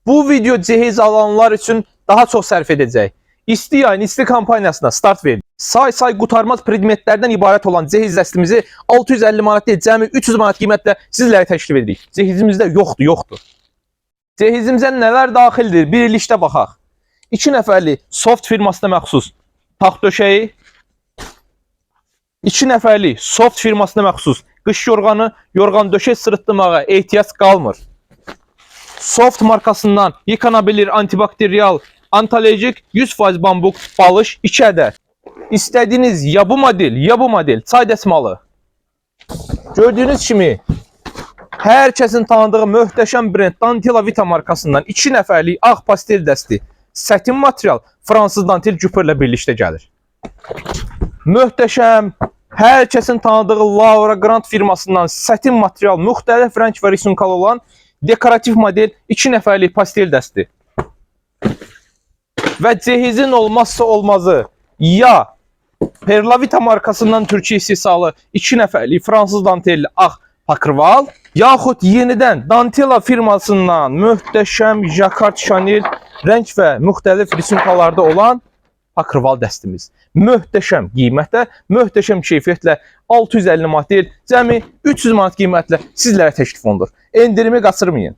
Bu video cehiz alanlar üçün daha çox sərf edəcək. İsti yayın, isti kampaniyasına start verdik. Say qutarmaz predmetlərdən ibarət olan cehiz dəstimizi 650 manat deyil, cəmi 300 manat qiymətlə sizlərə təklif edirik. Cehizimizdə yoxdur. Cehizimizə nələr daxildir? Bir illikdə baxaq. 2 nəfərlik Soft firmasına məxsus taxt döşəyi, 2 nəfərlik Soft firmasına məxsus qış yorğanı, yorğan döşək sırıtdırmağa ehtiyac qalmır. Soft markasından yıkanabilir antibakteriyal, antalejik 100% bambuk balış 2 ədəd. İstədiyiniz ya bu model çay dəsmalı. Gördüyünüz kimi hər kəsin tanıdığı möhtəşəm brend Dantela Vita markasından 2 nəfərlik ağ pastel dəsti. Sətin material fransız dantel cüpürlə birlikdə gəlir. Möhtəşəm, hər kəsin tanıdığı Laura Grant firmasından sətin material, müxtəlif rəng və risunkalı olan dekorativ model 2 nəfərlik pastel dəsti. Və cehizin olmazsa olmazı ya Perlavita markasından Türkiyə istehsalı 2 nəfərlik fransız dantelli ağ pakırval, yaxud yenidən Dantela firmasından möhtəşəm jakart şanel rəng və müxtəlif risunkalarda olan pakırval dəstimiz. Möhtəşəm qiymətlə, möhtəşəm keyfiyyətlə 650 manat deyil, cəmi 300 manat qiymətlə sizlərə təklif olunur. Endirimi qaçırmayın.